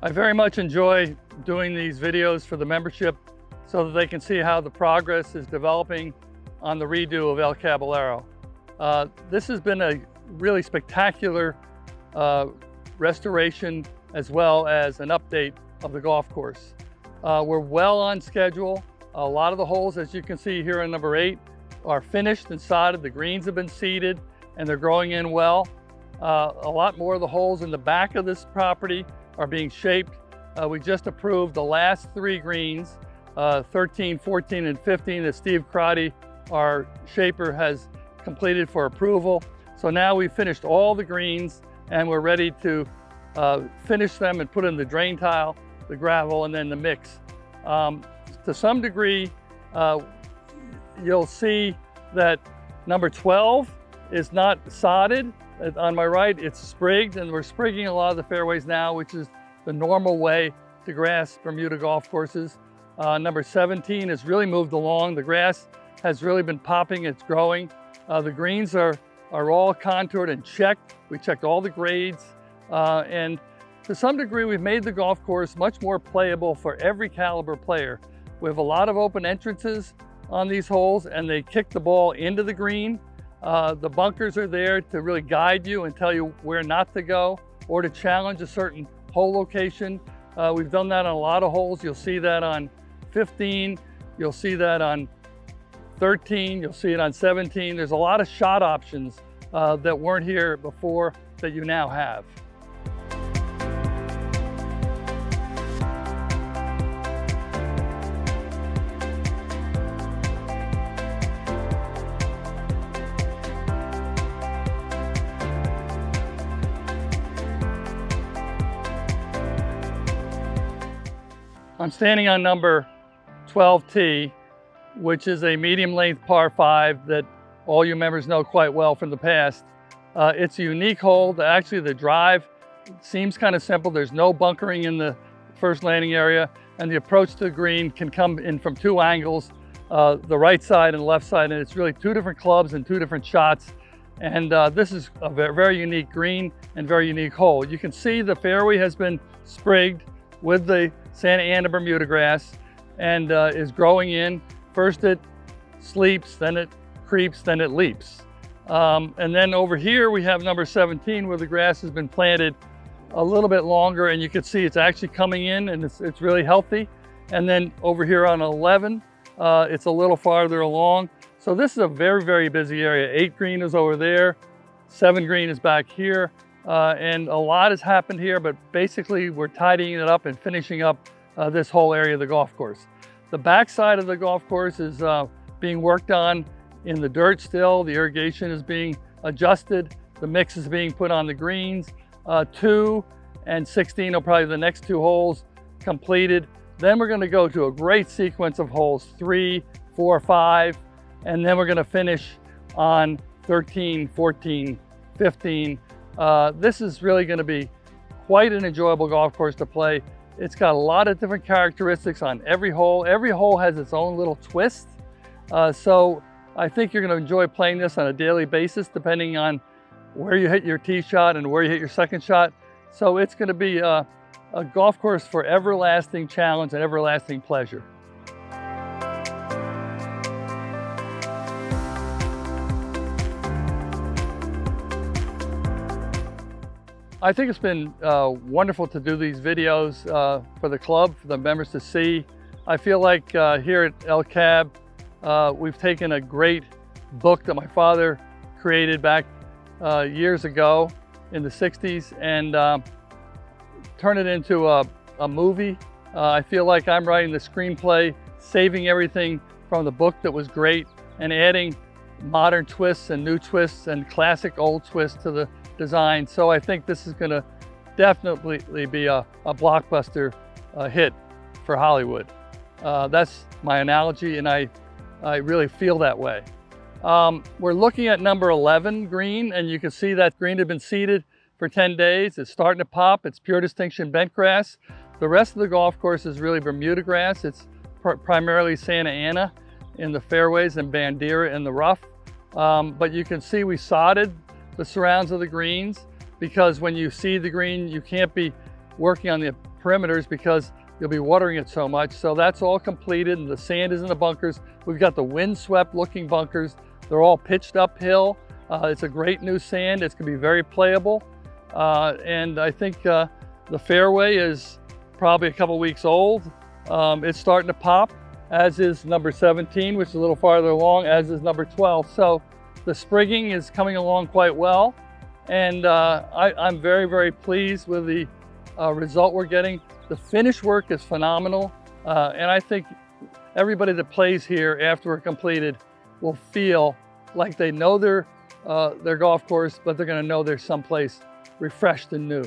I very much enjoy doing these videos for the membership so that they can see how the progress is developing on the redo of El Caballero. This has been a really spectacular restoration as well as an update of the golf course. We're well on schedule. A lot of the holes, as you can see here in number 8, are finished and sodded. The greens have been seeded and they're growing in well. A lot more of the holes in the back of this property are being shaped. We just approved the last 3 greens, 13, 14, and 15 that Steve Crotty, our shaper, has completed for approval. So now we've finished all the greens and we're ready to finish them and put in the drain tile, the gravel, and then the mix. To some degree, you'll see that number 12 is not sodded. On my right, it's sprigged, and we're sprigging a lot of the fairways now, which is the normal way to grass Bermuda golf courses. Number 17 has really moved along. The grass has really been popping, it's growing. The greens are all contoured and checked. We checked all the grades, and to some degree, we've made the golf course much more playable for every caliber player. We have a lot of open entrances on these holes, and they kick the ball into the green. The bunkers are there to really guide you and tell you where not to go or to challenge a certain hole location. We've done that on a lot of holes. You'll see that on 15, you'll see that on 13, you'll see it on 17. There's a lot of shot options that weren't here before that you now have. I'm standing on number 12T, which is a medium length par 5 that all you members know quite well from the past. It's a unique hole. Actually, the drive seems kind of simple. There's no bunkering in the first landing area, and the approach to the green can come in from 2 angles, the right side and the left side, and it's really 2 different clubs and 2 different shots. And this is a very unique green and very unique hole. You can see the fairway has been sprigged with the Santa Ana Bermuda grass and is growing in. First it sleeps, then it creeps, then it leaps. And then over here we have number 17 where the grass has been planted a little bit longer, and you can see it's actually coming in and it's really healthy. And then over here on 11, it's a little farther along. So this is a very busy area. 8 green is over there, 7 green is back here. And a lot has happened here, but basically we're tidying it up and finishing up this whole area of the golf course. The back side of the golf course is being worked on in the dirt still. The irrigation is being adjusted. The mix is being put on the greens. 2 and 16 are probably the next 2 holes completed. Then we're going to go to a great sequence of holes 3, 4, 5, and then we're going to finish on 13, 14, 15. This is really going to be quite an enjoyable golf course to play. It's got a lot of different characteristics on every hole. Every hole has its own little twist. So I think you're going to enjoy playing this on a daily basis, depending on where you hit your tee shot and where you hit your second shot. So it's going to be a golf course for everlasting challenge and everlasting pleasure. I think it's been wonderful to do these videos for the club, for the members to see. I feel like here at El Cab, we've taken a great book that my father created back years ago in the 60s and turned it into a movie. I feel like I'm writing the screenplay, saving everything from the book that was great and adding modern twists and new twists and classic old twists to the design. So I think this is going to definitely be a blockbuster hit for Hollywood. That's my analogy, and I really feel that way. We're looking at number 11 green, and you can see that green had been seeded for 10 days. It's starting to pop. It's pure distinction bent grass. The rest of the golf course is really Bermuda grass. It's primarily Santa Ana in the fairways and Bandera in the rough. But you can see we sodded the surrounds of the greens, because when you seed the green, you can't be working on the perimeters because you'll be watering it so much. So that's all completed, and the sand is in the bunkers. We've got the windswept looking bunkers. They're all pitched uphill. It's a great new sand. It's gonna be very playable. And I think the fairway is probably a couple weeks old. It's starting to pop, as is number 17, which is a little farther along, as is number 12. So the sprigging is coming along quite well. And I'm very, very pleased with the result we're getting. The finish work is phenomenal. And I think everybody that plays here after we're completed will feel like they know their golf course, but they're gonna know they're someplace refreshed and new.